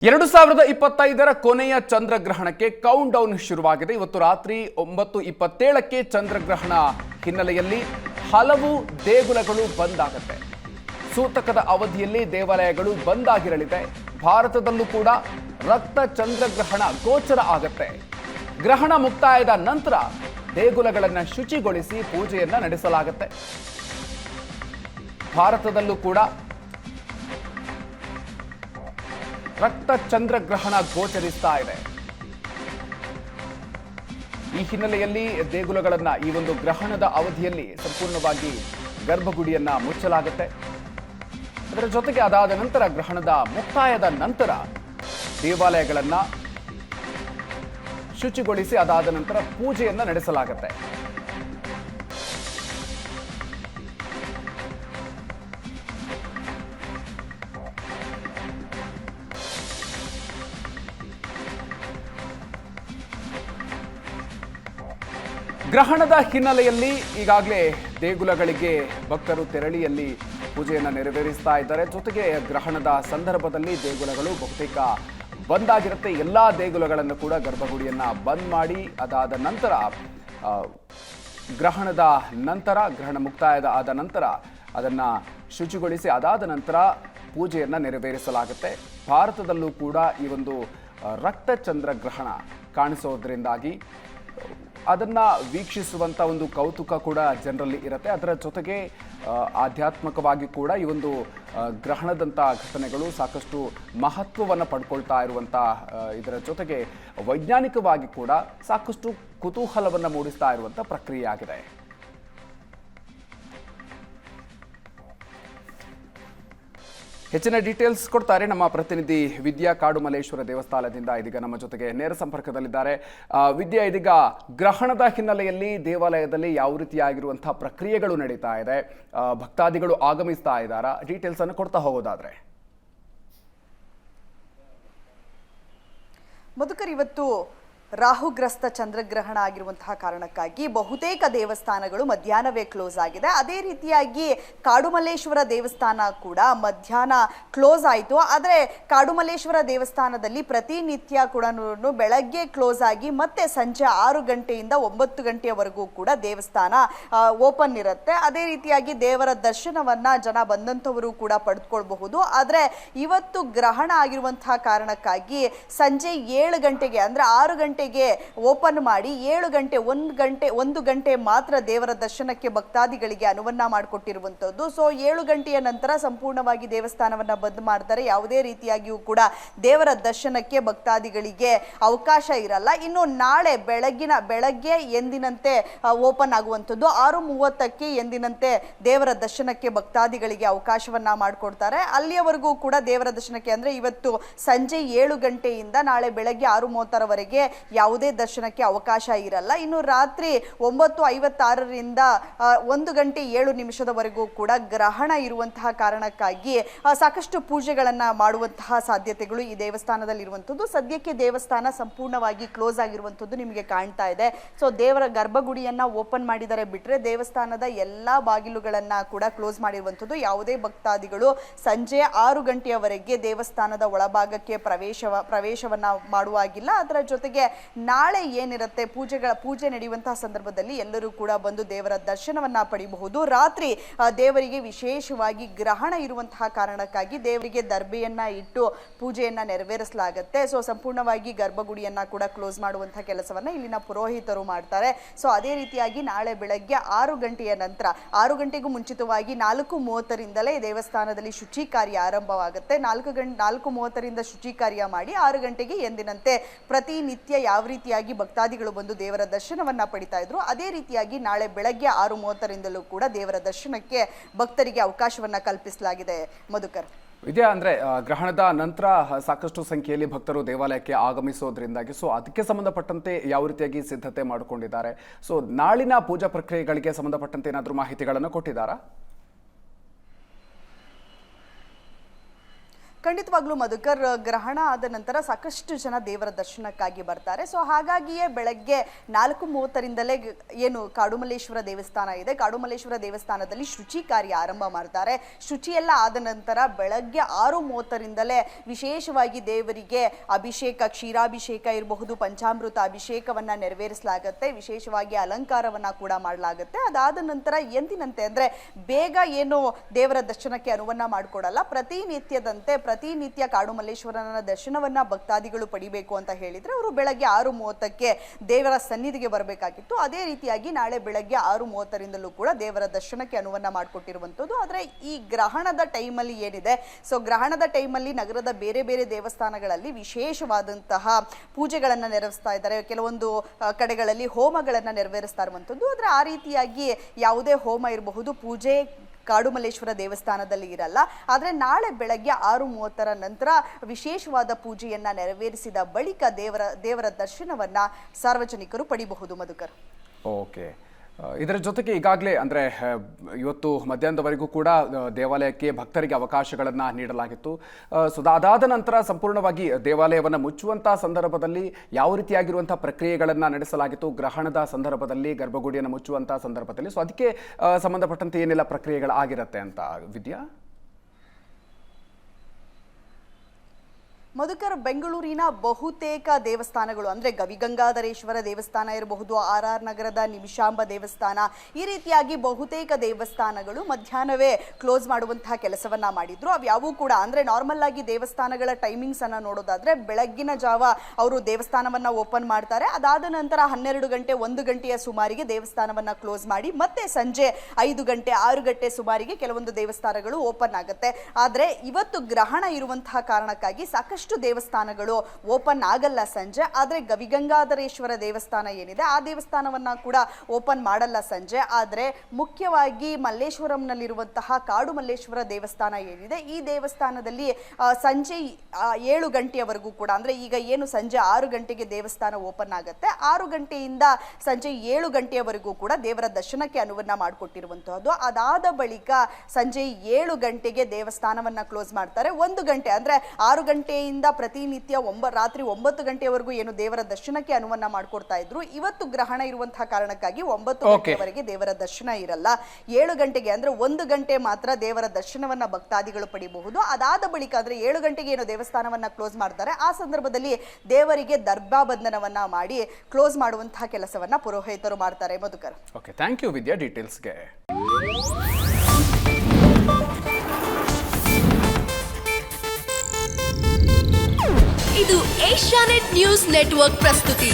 2025 ಕೊನೆಯ ಚಂದ್ರಗ್ರಹಣಕ್ಕೆ count down ಶುರುವಾಗಿದೆ. ಇವತ್ತು ರಾತ್ರಿ 9:27ಕ್ಕೆ ಚಂದ್ರಗ್ರಹಣ ಹಿನ್ನೆಲೆಯಲ್ಲಿ ಹಲವು ದೇಗುಲಗಳು ಬಂದ್ ಆಗುತ್ತೆ. ಸೂತಕದ ಅವಧಿಯಲ್ಲಿ ದೇವಾಲಯಗಳು ಬಂದ್ ಆಗಿರಲಿದೆ. ಭಾರತದಲ್ಲೂ ಕೂಡ ರಕ್ತ ಚಂದ್ರಗ್ರಹಣ ಗೋಚರ ಆಗುತ್ತೆ. ಗ್ರಹಣ ಮುಕ್ತಾಯದ ನಂತರ ದೇಗುಲಗಳನ್ನು ಶುಚಿಗೊಳಿಸಿ ಪೂಜೆಯನ್ನ ನಡೆಸಲಾಗುತ್ತೆ. ಭಾರತದಲ್ಲೂ ಕೂಡ ರಕ್ತ ಚಂದ್ರಗ್ರಹಣ ಗೋಚರಿಸ್ತಾ ಇದೆ. ಈ ಹಿನ್ನೆಲೆಯಲ್ಲಿ ದೇಗುಲಗಳನ್ನ ಈ ಒಂದು ಗ್ರಹಣದ ಅವಧಿಯಲ್ಲಿ ಸಂಪೂರ್ಣವಾಗಿ ಗರ್ಭಗುಡಿಯನ್ನ ಮುಚ್ಚಲಾಗುತ್ತೆ. ಅದರ ಜೊತೆಗೆ ಅದಾದ ನಂತರ ಗ್ರಹಣದ ಮುಕ್ತಾಯದ ನಂತರ ದೇವಾಲಯಗಳನ್ನ ಶುಚಿಗೊಳಿಸಿ ಅದಾದ ನಂತರ ಪೂಜೆಯನ್ನ ನಡೆಸಲಾಗುತ್ತೆ. ಗ್ರಹಣದ ಹಿನ್ನೆಲೆಯಲ್ಲಿ ಈಗಾಗಲೇ ದೇಗುಲಗಳಿಗೆ ಭಕ್ತರು ತೆರಳಿಯಲ್ಲಿ ಪೂಜೆಯನ್ನು ನೆರವೇರಿಸ್ತಾ ಇದ್ದಾರೆ. ಜೊತೆಗೆ ಗ್ರಹಣದ ಸಂದರ್ಭದಲ್ಲಿ ದೇಗುಲಗಳು ಬಹುತೇಕ ಬಂದ್ ಆಗಿರುತ್ತೆ. ಎಲ್ಲ ದೇಗುಲಗಳನ್ನು ಕೂಡ ಗರ್ಭಗುಡಿಯನ್ನು ಬಂದ್ ಮಾಡಿ ಅದಾದ ನಂತರ ಗ್ರಹಣದ ನಂತರ ಗ್ರಹಣ ಮುಕ್ತಾಯದ ಆದ ನಂತರ ಅದನ್ನು ಶುಚಿಗೊಳಿಸಿ ಅದಾದ ನಂತರ ಪೂಜೆಯನ್ನು ನೆರವೇರಿಸಲಾಗುತ್ತೆ. ಭಾರತದಲ್ಲೂ ಕೂಡ ಈ ಒಂದು ರಕ್ತ ಚಂದ್ರಗ್ರಹಣ ಕಾಣಿಸೋದ್ರಿಂದಾಗಿ ಅದನ್ನು ವೀಕ್ಷಿಸುವಂಥ ಒಂದು ಕೌತುಕ ಕೂಡ ಜನರಲ್ಲಿ ಇರುತ್ತೆ. ಅದರ ಜೊತೆಗೆ ಆಧ್ಯಾತ್ಮಿಕವಾಗಿ ಕೂಡ ಈ ಒಂದು ಗ್ರಹಣದಂಥ ಘಟನೆಗಳು ಸಾಕಷ್ಟು ಮಹತ್ವವನ್ನು ಪಡ್ಕೊಳ್ತಾ ಇರುವಂಥ ಇದರ ಜೊತೆಗೆ ವೈಜ್ಞಾನಿಕವಾಗಿ ಕೂಡ ಸಾಕಷ್ಟು ಕುತೂಹಲವನ್ನು ಮೂಡಿಸ್ತಾ ಇರುವಂಥ ಪ್ರಕ್ರಿಯೆ ಆಗಿದೆ. ಹೆಚ್ಚಿನ ಡೀಟೇಲ್ಸ್ ಕೊಡ್ತಾರೆ ನಮ್ಮ ಪ್ರತಿನಿಧಿ ವಿದ್ಯಾ ಕಾಡುಮಲ್ಲೇಶ್ವರ ದೇವಸ್ಥಾನದಿಂದ ಇದೀಗ ನಮ್ಮ ಜೊತೆಗೆ ನೇರ ಸಂಪರ್ಕದಲ್ಲಿದ್ದಾರೆ. ವಿದ್ಯಾ, ಇದೀಗ ಗ್ರಹಣದ ಹಿನ್ನೆಲೆಯಲ್ಲಿ ದೇವಾಲಯದಲ್ಲಿ ಯಾವ ರೀತಿಯಾಗಿರುವಂತಹ ಪ್ರಕ್ರಿಯೆಗಳು ನಡೀತಾ ಇದೆ, ಭಕ್ತಾದಿಗಳು ಆಗಮಿಸ್ತಾ ಇದ್ದಾರಾ, ಡೀಟೇಲ್ಸ್ ಅನ್ನು ಕೊಡ್ತಾ ಹೋಗೋದಾದ್ರೆ? ಮಧುಕರ್, ಇವತ್ತು ರಾಹುಗ್ರಸ್ತ ಚಂದ್ರಗ್ರಹಣ ಆಗಿರುವಂತಹ ಕಾರಣಕ್ಕಾಗಿ ಬಹುತೇಕ ದೇವಸ್ಥಾನಗಳು ಮಧ್ಯಾಹ್ನವೇ ಕ್ಲೋಸ್ ಆಗಿದೆ. ಅದೇ ರೀತಿಯಾಗಿ ಕಾಡುಮಲ್ಲೇಶ್ವರ ದೇವಸ್ಥಾನ ಕೂಡ ಮಧ್ಯಾಹ್ನ ಕ್ಲೋಸ್ ಆಯಿತು. ಆದರೆ ಕಾಡುಮಲ್ಲೇಶ್ವರ ದೇವಸ್ಥಾನದಲ್ಲಿ ಪ್ರತಿನಿತ್ಯ ಕೂಡ ಬೆಳಗ್ಗೆ ಕ್ಲೋಸ್ ಆಗಿ ಮತ್ತೆ ಸಂಜೆ 6 ಗಂಟೆಯಿಂದ 9 ಗಂಟೆಯವರೆಗೂ ಕೂಡ ದೇವಸ್ಥಾನ ಓಪನ್ ಇರುತ್ತೆ. ಅದೇ ರೀತಿಯಾಗಿ ದೇವರ ದರ್ಶನವನ್ನ ಜನ ಬಂದಂಥವರು ಕೂಡ ಪಡೆದುಕೊಳ್ಬಹುದು. ಆದರೆ ಇವತ್ತು ಗ್ರಹಣ ಆಗಿರುವಂತಹ ಕಾರಣಕ್ಕಾಗಿ ಸಂಜೆ 7 ಗಂಟೆಗೆ ಅಂದರೆ 6 ಗಂಟೆಗೆ ಓಪನ್ ಮಾಡಿ 7 ಗಂಟೆ 1 ಗಂಟೆ ಮಾತ್ರ ದೇವರ ದರ್ಶನಕ್ಕೆ ಭಕ್ತಾದಿಗಳಿಗೆ ಅನುವನ್ನ ಮಾಡಿಕೊಟ್ಟಿರುವಂಥದ್ದು. ಸೊ 7 ಗಂಟೆಯ ನಂತರ ಸಂಪೂರ್ಣವಾಗಿ ದೇವಸ್ಥಾನವನ್ನ ಬಂದ್ ಮಾಡ್ತಾರೆ. ಯಾವುದೇ ರೀತಿಯಾಗಿಯೂ ಕೂಡ ದೇವರ ದರ್ಶನಕ್ಕೆ ಭಕ್ತಾದಿಗಳಿಗೆ ಅವಕಾಶ ಇರಲ್ಲ. ಇನ್ನು ನಾಳೆ ಬೆಳಗ್ಗೆ ಎಂದಿನಂತೆ ಓಪನ್ ಆಗುವಂಥದ್ದು 6:30ಕ್ಕೆ ಎಂದಿನಂತೆ ದೇವರ ದರ್ಶನಕ್ಕೆ ಭಕ್ತಾದಿಗಳಿಗೆ ಅವಕಾಶವನ್ನ ಮಾಡಿಕೊಡ್ತಾರೆ. ಅಲ್ಲಿಯವರೆಗೂ ಕೂಡ ದೇವರ ದರ್ಶನಕ್ಕೆ ಅಂದರೆ ಇವತ್ತು ಸಂಜೆ 7 ಗಂಟೆಯಿಂದ ನಾಳೆ ಬೆಳಗ್ಗೆ 6:30ರವರೆಗೆ ಯಾವುದೇ ದರ್ಶನಕ್ಕೆ ಅವಕಾಶ ಇರಲ್ಲ. ಇನ್ನು ರಾತ್ರಿ 9:56ರಿಂದ 1 ಗಂಟೆ 7 ನಿಮಿಷದವರೆಗೂ ಕೂಡ ಗ್ರಹಣ ಇರುವಂತಹ ಕಾರಣಕ್ಕಾಗಿ ಸಾಕಷ್ಟು ಪೂಜೆಗಳನ್ನು ಮಾಡುವಂತಹ ಸಾಧ್ಯತೆಗಳು ಈ ದೇವಸ್ಥಾನದಲ್ಲಿ ಇರುವಂಥದ್ದು. ಸದ್ಯಕ್ಕೆ ದೇವಸ್ಥಾನ ಸಂಪೂರ್ಣವಾಗಿ ಕ್ಲೋಸ್ ಆಗಿರುವಂಥದ್ದು ನಿಮಗೆ ಕಾಣ್ತಾ ಇದೆ. ಸೊ ದೇವರ ಗರ್ಭಗುಡಿಯನ್ನು ಓಪನ್ ಮಾಡಿದರೆ ಬಿಟ್ಟರೆ ದೇವಸ್ಥಾನದ ಎಲ್ಲ ಬಾಗಿಲುಗಳನ್ನು ಕೂಡ ಕ್ಲೋಸ್ ಮಾಡಿರುವಂಥದ್ದು. ಯಾವುದೇ ಭಕ್ತಾದಿಗಳು ಸಂಜೆ 6 ಗಂಟೆಯವರೆಗೆ ದೇವಸ್ಥಾನದ ಒಳಭಾಗಕ್ಕೆ ಪ್ರವೇಶವನ್ನ ಮಾಡುವಾಗಿಲ್ಲ. ಅದರ ಜೊತೆಗೆ ನಾಳೆ ಏನಿರುತ್ತೆ ಪೂಜೆ ನಡೆಯುವಂತಹ ಸಂದರ್ಭದಲ್ಲಿ ಎಲ್ಲರೂ ಕೂಡ ಬಂದು ದೇವರ ದರ್ಶನವನ್ನ ಪಡೆಯಬಹುದು. ರಾತ್ರಿ ದೇವರಿಗೆ ವಿಶೇಷವಾಗಿ ಗ್ರಹಣ ಇರುವಂತಹ ಕಾರಣಕ್ಕಾಗಿ ದೇವರಿಗೆ ದರ್ಬೆಯನ್ನ ಇಟ್ಟು ಪೂಜೆಯನ್ನ ನೆರವೇರಿಸಲಾಗುತ್ತೆ. ಸೊ ಸಂಪೂರ್ಣವಾಗಿ ಗರ್ಭಗುಡಿಯನ್ನ ಕೂಡ ಕ್ಲೋಸ್ ಮಾಡುವಂತಹ ಕೆಲಸವನ್ನ ಇಲ್ಲಿನ ಪುರೋಹಿತರು ಮಾಡ್ತಾರೆ. ಸೊ ಅದೇ ರೀತಿಯಾಗಿ ನಾಳೆ ಬೆಳಗ್ಗೆ 6 ಗಂಟೆಯ ನಂತರ 6 ಗಂಟೆಗೂ ಮುಂಚಿತವಾಗಿ 4:30ರಿಂದಲೇ ದೇವಸ್ಥಾನದಲ್ಲಿ ಶುಚಿ ಕಾರ್ಯ ಆರಂಭವಾಗುತ್ತೆ. 4:30ರಿಂದ ಶುಚಿ ಕಾರ್ಯ ಮಾಡಿ 6 ಗಂಟೆಗೆ ಎಂದಿನಂತೆ ಪ್ರತಿನಿತ್ಯ ಯಾವ ರೀತಿಯಾಗಿ ಭಕ್ತಾದಿಗಳು ಬಂದು ದೇವರ ದರ್ಶನವನ್ನ ಪಡಿತಾ ಇದ್ರು ಅದೇ ರೀತಿಯಾಗಿ ನಾಳೆ ಬೆಳಗ್ಗೆ 6:30ರಿಂದಲೂ ಕೂಡ ದೇವರ ದರ್ಶನಕ್ಕೆ ಭಕ್ತರಿಗೆ ಅವಕಾಶವನ್ನ ಕಲ್ಪಿಸಲಾಗಿದೆ. ಮಧುಕರ್, ವಿದ್ಯಾ, ಅಂದ್ರೆ ಗ್ರಹಣದ ನಂತರ ಸಾಕಷ್ಟು ಸಂಖ್ಯೆಯಲ್ಲಿ ಭಕ್ತರು ದೇವಾಲಯಕ್ಕೆ ಆಗಮಿಸೋದ್ರಿಂದಾಗಿ ಅದಕ್ಕೆ ಸಂಬಂಧಪಟ್ಟಂತೆ ಯಾವ ರೀತಿಯಾಗಿ ಸಿದ್ಧತೆ ಮಾಡಿಕೊಂಡಿದ್ದಾರೆ? ನಾಳಿನ ಪೂಜಾ ಪ್ರಕ್ರಿಯೆಗಳಿಗೆ ಸಂಬಂಧಪಟ್ಟಂತೆ ಏನಾದರೂ ಮಾಹಿತಿಗಳನ್ನು ಕೊಟ್ಟಿದ್ದಾರಾ? ಖಂಡಿತವಾಗ್ಲೂ ಮಧುಕರ್, ಗ್ರಹಣ ಆದ ನಂತರ ಸಾಕಷ್ಟು ಜನ ದೇವರ ದರ್ಶನಕ್ಕಾಗಿ ಬರ್ತಾರೆ. ಸೊ ಹಾಗಾಗಿಯೇ ಬೆಳಗ್ಗೆ 4:30ರಿಂದಲೇ ಏನು ಕಾಡುಮಲ್ಲೇಶ್ವರ ದೇವಸ್ಥಾನ ಇದೆ, ಕಾಡುಮಲ್ಲೇಶ್ವರ ದೇವಸ್ಥಾನದಲ್ಲಿ ಶುಚಿ ಕಾರ್ಯ ಆರಂಭ ಮಾಡ್ತಾರೆ. ಶುಚಿ ಎಲ್ಲ ಆದ ನಂತರ ಬೆಳಗ್ಗೆ 6:30ರಿಂದಲೇ ವಿಶೇಷವಾಗಿ ದೇವರಿಗೆ ಅಭಿಷೇಕ, ಕ್ಷೀರಾಭಿಷೇಕ ಇರಬಹುದು, ಪಂಚಾಮೃತ ಅಭಿಷೇಕವನ್ನ ನೆರವೇರಿಸಲಾಗುತ್ತೆ. ವಿಶೇಷವಾಗಿ ಅಲಂಕಾರವನ್ನ ಕೂಡ ಮಾಡಲಾಗುತ್ತೆ. ಅದಾದ ನಂತರ ಎಂದಿನಂತೆ ಅಂದ್ರೆ ಬೇಗ ಏನು ದೇವರ ದರ್ಶನಕ್ಕೆ ಅನುವನ್ನ ಮಾಡಿಕೊಡಲ್ಲ, ಪ್ರತಿನಿತ್ಯ ಕಾಡುಮಲ್ಲೇಶ್ವರನ ದರ್ಶನವನ್ನ ಭಕ್ತಾದಿಗಳು ಪಡಿಬೇಕು ಅಂತ ಹೇಳಿದ್ರೆ ಅವರು ಬೆಳಗ್ಗೆ 6:30ಕ್ಕೆ ದೇವರ ಸನ್ನಿಧಿಗೆ ಬರಬೇಕಾಗಿತ್ತು. ಅದೇ ರೀತಿಯಾಗಿ ನಾಳೆ ಬೆಳಗ್ಗೆ 6:30ರಿಂದಲೂ ಕೂಡ ದೇವರ ದರ್ಶನಕ್ಕೆ ಅನುವನ್ನ ಮಾಡಿಕೊಟ್ಟಿರುವಂಥದ್ದು. ಆದರೆ ಈ ಗ್ರಹಣದ ಟೈಮಲ್ಲಿ ಏನಿದೆ, ಸೊ ಗ್ರಹಣದ ಟೈಮಲ್ಲಿ ನಗರದ ಬೇರೆ ಬೇರೆ ದೇವಸ್ಥಾನಗಳಲ್ಲಿ ವಿಶೇಷವಾದಂತಹ ಪೂಜೆಗಳನ್ನು ನೆರವೇರಿಸ್ತಾ ಇದ್ದಾರೆ. ಕೆಲವೊಂದು ಕಡೆಗಳಲ್ಲಿ ಹೋಮಗಳನ್ನು ನೆರವೇರಿಸ್ತಾ ಇರುವಂಥದ್ದು. ಆದರೆ ಆ ರೀತಿಯಾಗಿ ಯಾವುದೇ ಹೋಮ ಇರಬಹುದು, ಪೂಜೆ ಕಾಡುಮಲ್ಲೇಶ್ವರ ದೇವಸ್ಥಾನದಲ್ಲಿ ಇರಲ್ಲ. ಆದರೆ ನಾಳೆ ಬೆಳಗ್ಗೆ 6:30ರ ನಂತರ ವಿಶೇಷವಾದ ಪೂಜೆಯನ್ನ ನೆರವೇರಿಸಿದ ಬಳಿಕ ದೇವರ ದರ್ಶನವನ್ನ ಸಾರ್ವಜನಿಕರು ಪಡಿಬಹುದು. ಮಧುಕರ್, ಓಕೆ. ಇದರ ಜೊತೆಗೆ ಈಗಾಗಲೇ ಅಂದರೆ ಇವತ್ತು ಮಧ್ಯಾಹ್ನದವರೆಗೂ ಕೂಡ ದೇವಾಲಯಕ್ಕೆ ಭಕ್ತರಿಗೆ ಅವಕಾಶಗಳನ್ನು ನೀಡಲಾಗಿತ್ತು. ಸೊ ಅದಾದ ನಂತರ ಸಂಪೂರ್ಣವಾಗಿ ದೇವಾಲಯವನ್ನು ಮುಚ್ಚುವಂಥ ಸಂದರ್ಭದಲ್ಲಿ ಯಾವ ರೀತಿಯಾಗಿರುವಂಥ ಪ್ರಕ್ರಿಯೆಗಳನ್ನು ನಡೆಸಲಾಗಿತ್ತು ಗ್ರಹಣದ ಸಂದರ್ಭದಲ್ಲಿ, ಗರ್ಭಗುಡಿಯನ್ನು ಮುಚ್ಚುವಂಥ ಸಂದರ್ಭದಲ್ಲಿ? ಸೊ ಅದಕ್ಕೆ ಸಂಬಂಧಪಟ್ಟಂತೆ ಏನೆಲ್ಲ ಪ್ರಕ್ರಿಯೆಗಳಾಗಿರುತ್ತೆ ಅಂತ ವಿದ್ಯಾ? ಮಧುಕರ್, ಬೆಂಗಳೂರಿನ ಬಹುತೇಕ ದೇವಸ್ಥಾನಗಳು ಅಂದರೆ ಗವಿಗಂಗಾಧರೇಶ್ವರ ದೇವಸ್ಥಾನ ಇರಬಹುದು, RR ನಗರದ ನಿಮಿಷಾಂಬ ದೇವಸ್ಥಾನ, ಈ ರೀತಿಯಾಗಿ ಬಹುತೇಕ ದೇವಸ್ಥಾನಗಳು ಮಧ್ಯಾಹ್ನವೇ ಕ್ಲೋಸ್ ಮಾಡುವಂತಹ ಕೆಲಸವನ್ನ ಮಾಡಿದ್ರು. ಅವ್ಯಾವೂ ಕೂಡ ಅಂದರೆ ನಾರ್ಮಲ್ ಆಗಿ ದೇವಸ್ಥಾನಗಳ ಟೈಮಿಂಗ್ಸ್ ಅನ್ನ ನೋಡೋದಾದ್ರೆ ಬೆಳಗ್ಗಿನ ಜಾವ ಅವರು ದೇವಸ್ಥಾನವನ್ನ ಓಪನ್ ಮಾಡ್ತಾರೆ. ಅದಾದ ನಂತರ 12 ಗಂಟೆ 1 ಗಂಟೆಯ ಸುಮಾರಿಗೆ ದೇವಸ್ಥಾನವನ್ನ ಕ್ಲೋಸ್ ಮಾಡಿ ಮತ್ತೆ ಸಂಜೆ 5 ಗಂಟೆ 6 ಗಂಟೆ ಸುಮಾರಿಗೆ ಕೆಲವೊಂದು ದೇವಸ್ಥಾನಗಳು ಓಪನ್ ಆಗುತ್ತೆ. ಆದರೆ ಇವತ್ತು ಗ್ರಹಣ ಇರುವಂತಹ ಕಾರಣಕ್ಕಾಗಿ ಸಾಕಷ್ಟು ದೇವಸ್ಥಾನಗಳು ಓಪನ್ ಆಗಲ್ಲ ಸಂಜೆ. ಆದರೆ ಗವಿಗಂಗಾಧರೇಶ್ವರ ದೇವಸ್ಥಾನ ಏನಿದೆ ಆ ದೇವಸ್ಥಾನವನ್ನ ಕೂಡ ಓಪನ್ ಮಾಡಲ್ಲ ಸಂಜೆ. ಆದರೆ ಮುಖ್ಯವಾಗಿ ಮಲ್ಲೇಶ್ವರಂನಲ್ಲಿರುವಂತಹ ಕಾಡು ಮಲ್ಲೇಶ್ವರ ದೇವಸ್ಥಾನ ಏನಿದೆ ಈ ದೇವಸ್ಥಾನದಲ್ಲಿ ಸಂಜೆ 7 ಗಂಟೆಯವರೆಗೂ ಕೂಡ, ಅಂದ್ರೆ ಈಗ ಏನು ಸಂಜೆ 6 ಗಂಟೆಗೆ ದೇವಸ್ಥಾನ ಓಪನ್ ಆಗುತ್ತೆ, 6 ಗಂಟೆಯಿಂದ ಸಂಜೆ 7 ಗಂಟೆಯವರೆಗೂ ಕೂಡ ದೇವರ ದರ್ಶನಕ್ಕೆ ಅನುವನ್ನ ಮಾಡಿಕೊಟ್ಟಿರುವಂತಹದ್ದು. ಅದಾದ ಬಳಿಕ ಸಂಜೆ 7 ಗಂಟೆಗೆ ದೇವಸ್ಥಾನವನ್ನ ಕ್ಲೋಸ್ ಮಾಡ್ತಾರೆ. 1 ಗಂಟೆ ಅಂದ್ರೆ 6 ಗಂಟೆಯಿಂದ ಪ್ರತಿನಿತ್ಯ ರಾತ್ರಿ 9 ಗಂಟೆಯವರೆಗೂ ಏನು ದೇವರ ದರ್ಶನಕ್ಕೆ ಅನುವನ್ನ ಮಾಡ್ಕೊಡ್ತಾ ಇದ್ರು. ಇವತ್ತು ಗ್ರಹಣ ಇರುವಂತಹ ಕಾರಣಕ್ಕಾಗಿ 9 ಗಂಟೆವರೆಗೆ ದೇವರ ದರ್ಶನ ಇರಲ್ಲ. 7 ಗಂಟೆಗೆ ಅಂದ್ರೆ 1 ಗಂಟೆ ಮಾತ್ರ ದೇವರ ದರ್ಶನವನ್ನ ಭಕ್ತಾದಿಗಳು ಪಡಿಬಹುದು. ಅದಾದ ಬಳಿಕ ಅಂದ್ರೆ 7 ಗಂಟೆಗೆ ಏನು ದೇವಸ್ಥಾನವನ್ನ ಕ್ಲೋಸ್ ಮಾಡ್ತಾರೆ ಆ ಸಂದರ್ಭದಲ್ಲಿ ದೇವರಿಗೆ ದರ್ಭಾಬಂಧನವನ್ನ ಮಾಡಿ ಕ್ಲೋಸ್ ಮಾಡುವಂತಹ ಕೆಲಸವನ್ನ ಪುರೋಹಿತರು ಮಾಡ್ತಾರೆ. ಮಧುಕರ್, ಓಕೆ, ಥ್ಯಾಂಕ್ ಯು ವಿದ್ಯಾ ಡೀಟೇಲ್ಸ್ಗೆ. ಇದು ಏಷ್ಯಾನೆಟ್ ನ್ಯೂಸ್ ನೆಟ್ವರ್ಕ್ ಪ್ರಸ್ತುತಿ.